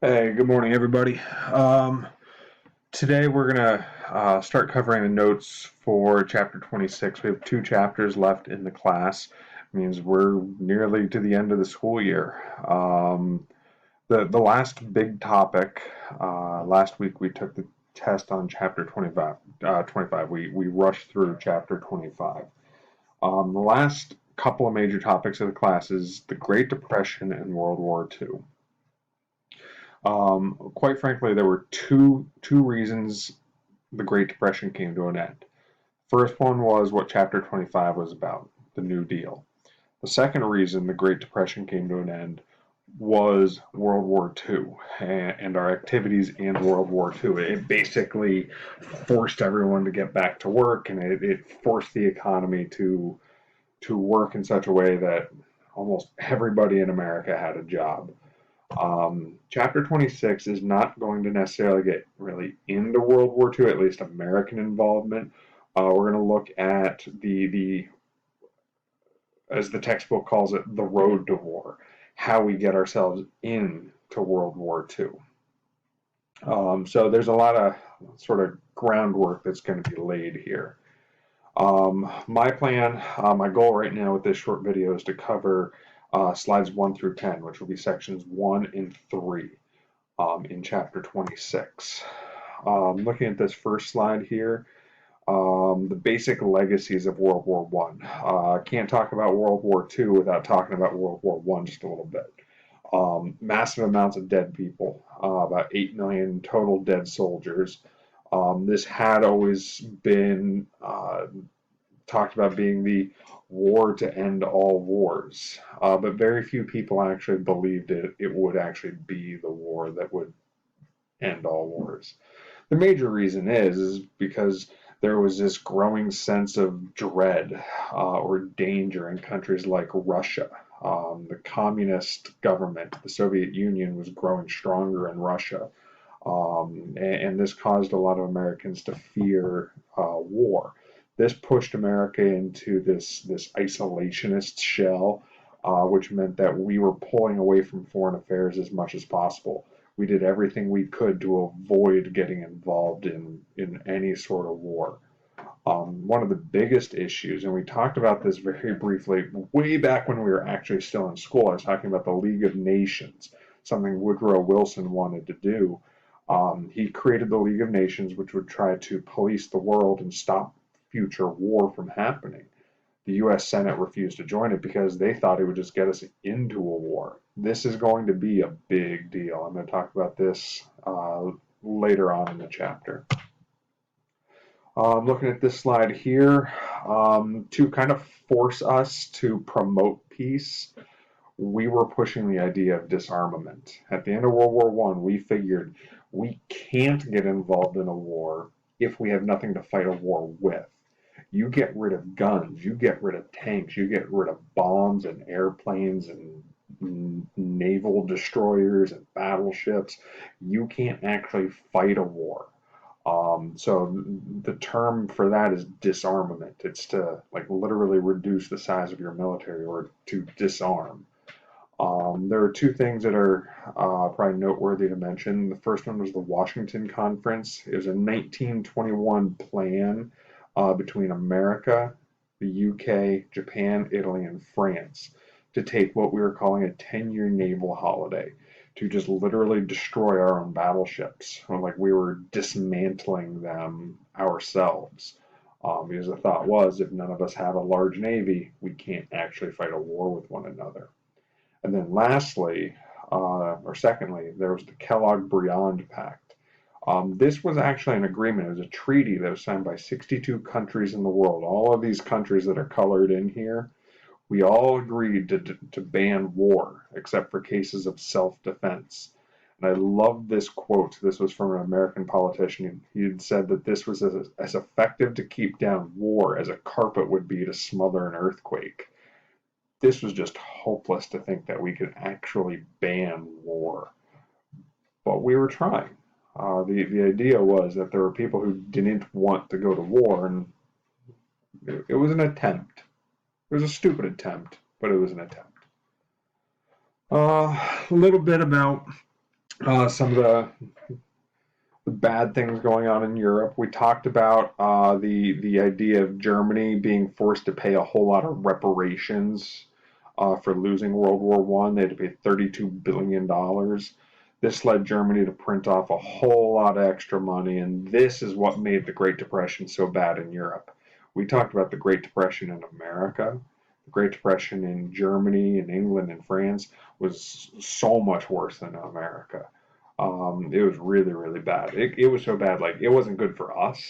Hey, good morning, everybody. Today we're going to start covering the notes for Chapter 26. We have two chapters left in the class. It means we're nearly to the end of the school year. The last big topic, last week we took the test on Chapter 25. 25. We rushed through Chapter 25. The last couple of major topics of the class is the Great Depression and World War II. Quite frankly, there were two reasons the Great Depression came to an end. First one was what Chapter 25 was about, the New Deal. The second reason the Great Depression came to an end was World War II and our activities in World War II. It basically forced everyone to get back to work, and it forced the economy to work in such a way that almost everybody in America had a job. Chapter 26 is not going to necessarily get really into World War II, at least American involvement. We're going to look at the as the textbook calls it, the road to war, how we get ourselves into World War II. So there's a lot of sort of groundwork that's going to be laid here. My plan, my goal right now with this short video is to cover slides 1 through 10, which will be sections 1 and 3 in chapter 26. Looking at this first slide here, the basic legacies of World War I. Can't talk about World War II without talking about World War I just a little bit. Massive amounts of dead people, about 8 million total dead soldiers. This had always been talked about being the war to end all wars, but very few people actually believed it would actually be the war that would end all wars. The major reason is because there was this growing sense of dread or danger in countries like Russia. The communist government, the Soviet Union, was growing stronger in Russia, and this caused a lot of Americans to fear war. This pushed America into this isolationist shell, which meant that we were pulling away from foreign affairs as much as possible. We did everything we could to avoid getting involved in any sort of war. One of the biggest issues, and we talked about this very briefly way back when we were actually still in school, I was talking about the League of Nations, something Woodrow Wilson wanted to do. He created the League of Nations, which would try to police the world and stop future war from happening. The U.S. Senate refused to join it because they thought it would just get us into a war. This is going to be a big deal. I'm going to talk about this later on in the chapter. Looking at this slide here, to kind of force us to promote peace, we were pushing the idea of disarmament. At the end of World War I, we figured we can't get involved in a war if we have nothing to fight a war with. You get rid of guns, you get rid of tanks, you get rid of bombs and airplanes and naval destroyers and battleships. You can't actually fight a war. So the term for that is disarmament. It's to like literally reduce the size of your military or to disarm. There are two things that are probably noteworthy to mention. The first one was the Washington Conference. It was a 1921 plan between America, the UK, Japan, Italy, and France to take what we were calling a 10-year naval holiday to just literally destroy our own battleships. Like we were dismantling them ourselves. Because the thought was if none of us have a large navy, we can't actually fight a war with one another. And then lastly, or secondly, there was the Kellogg-Briand Pact. This was actually an agreement. It was a treaty that was signed by 62 countries in the world. All of these countries that are colored in here, we all agreed to ban war, except for cases of self-defense. And I love this quote. This was from an American politician. He had said that this was as effective to keep down war as a carpet would be to smother an earthquake. This was just hopeless to think that we could actually ban war. But we were trying. The idea was that there were people who didn't want to go to war, and it was an attempt. It was a stupid attempt, but it was an attempt. A little bit about Some of the bad things going on in Europe. We talked about the idea of Germany being forced to pay a whole lot of reparations for losing World War One. They had to pay $32 billion. This led Germany to print off a whole lot of extra money, and this is what made the Great Depression so bad in Europe. We talked about the Great Depression in America. The Great Depression in Germany and England and France was so much worse than America. It was really, really bad. It was so bad, like it wasn't good for us,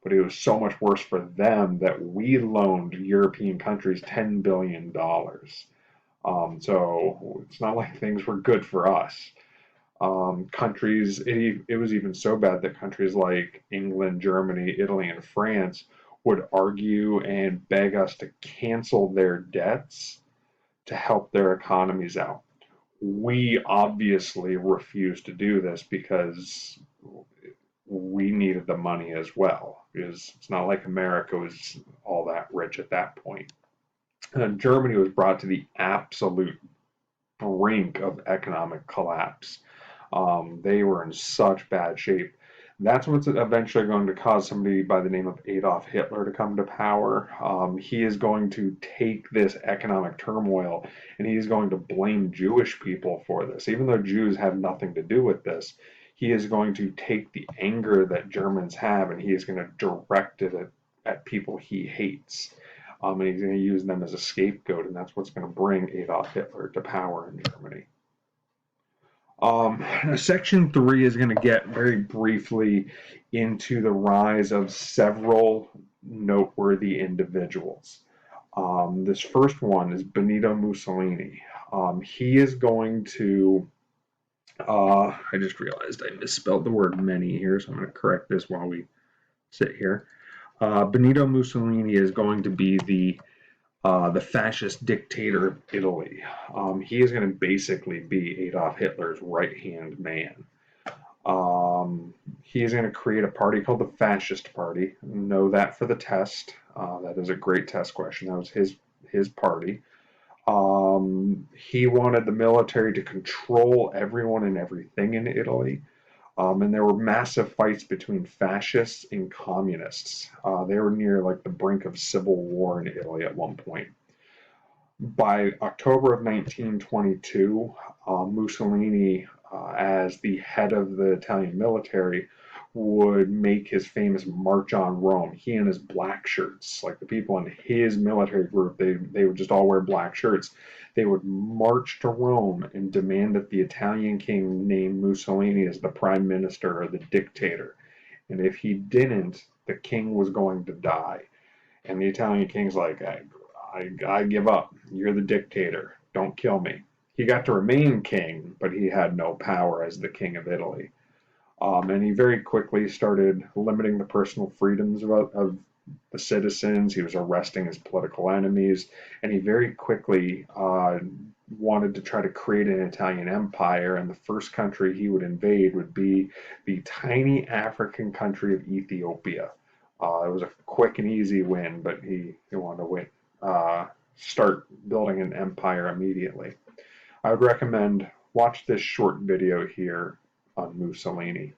but it was so much worse for them that we loaned European countries $10 billion. So it's not like things were good for us. It was even so bad that countries like England, Germany, Italy, and France would argue and beg us to cancel their debts to help their economies out. We obviously refused to do this because we needed the money as well. Because it's not like America was all that rich at that point. And Germany was brought to the absolute brink of economic collapse. They were in such bad shape. That's what's eventually going to cause somebody by the name of Adolf Hitler to come to power. He is going to take this economic turmoil and he is going to blame Jewish people for this. Even though Jews had nothing to do with this, he is going to take the anger that Germans have and he is going to direct it at people he hates. And he's going to use them as a scapegoat, and that's what's going to bring Adolf Hitler to power in Germany. Section 3 is going to get very briefly into the rise of several noteworthy individuals. This first one is Benito Mussolini. He is going to, I just realized I misspelled the word many here, so I'm going to correct this while we sit here. Benito Mussolini is going to be the fascist dictator of Italy. He is going to basically be Adolf Hitler's right-hand man. He is going to create a party called the Fascist Party. Know that for the test. That is a great test question. That was his party. He wanted the military to control everyone and everything in Italy. And there were massive fights between fascists and communists. They were near like the brink of civil war in Italy at one point. By October of 1922, Mussolini, as the head of the Italian military, would make his famous March on Rome. He and his black shirts, like the people in his military group, they would just all wear black shirts. They would march to Rome and demand that the Italian king name Mussolini as the prime minister or the dictator. And if he didn't, the king was going to die. And the Italian king's like, I give up. You're the dictator. Don't kill me. He got to remain king, but he had no power as the king of Italy. And he very quickly started limiting the personal freedoms of the citizens. He was arresting his political enemies, and he very quickly wanted to try to create an Italian empire. And the first country he would invade would be the tiny African country of Ethiopia. It was a quick and easy win, but he wanted to start building an empire immediately. I would recommend watch this short video here on Mussolini.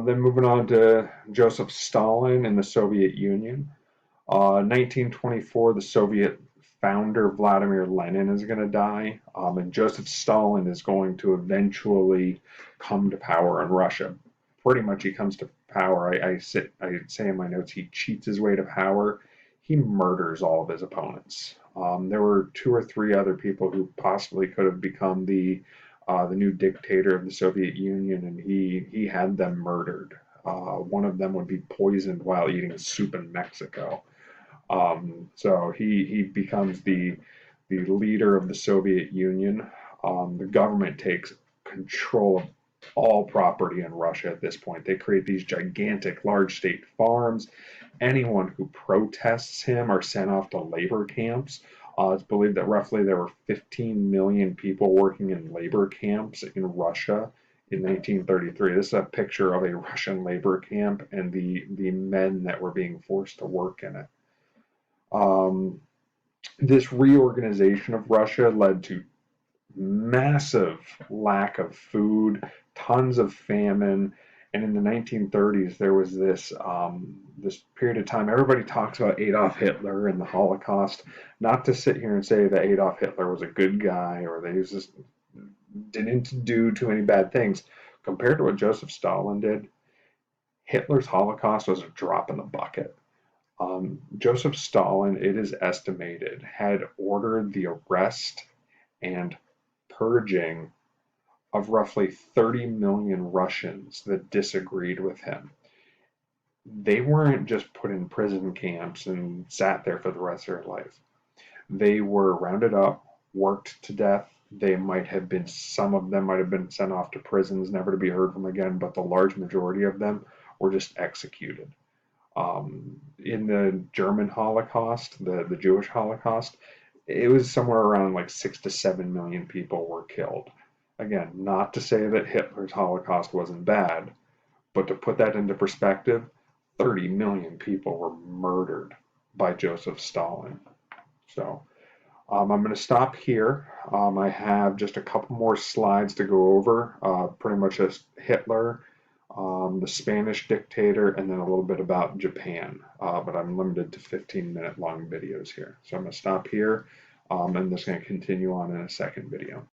Then moving on to Joseph Stalin in the Soviet Union. 1924, the Soviet founder Vladimir Lenin is going to die, and Joseph Stalin is going to eventually come to power in Russia. Pretty much he comes to power. I say in my notes, he cheats his way to power. He murders all of his opponents. There were 2 or 3 other people who possibly could have become the new dictator of the Soviet Union, and he had them murdered. One of them would be poisoned while eating soup in Mexico. So he becomes the leader of the Soviet Union. The government takes control of all property in Russia at this point. They create these gigantic large state farms. Anyone who protests him are sent off to labor camps. It's believed that roughly there were 15 million people working in labor camps in Russia in 1933. This is a picture of a Russian labor camp and the men that were being forced to work in it. This reorganization of Russia led to massive lack of food, tons of famine. And in the 1930s, there was this period of time. Everybody talks about Adolf Hitler and the Holocaust. Not to sit here and say that Adolf Hitler was a good guy or that he was just didn't do too many bad things. Compared to what Joseph Stalin did, Hitler's Holocaust was a drop in the bucket. Joseph Stalin, it is estimated, had ordered the arrest and purging of roughly 30 million Russians that disagreed with him. They weren't just put in prison camps and sat there for the rest of their life. They were rounded up, worked to death. They might have been, some of them might have been sent off to prisons, never to be heard from again, but the large majority of them were just executed. In the German Holocaust, the Jewish Holocaust, it was somewhere around like 6 to 7 million people were killed. Again, not to say that Hitler's Holocaust wasn't bad, but to put that into perspective, 30 million people were murdered by Joseph Stalin. So I'm going to stop here. I have just a couple more slides to go over, pretty much just Hitler, the Spanish dictator, and then a little bit about Japan. But I'm limited to 15-minute long videos here. So I'm going to stop here, and this is going to continue on in a second video.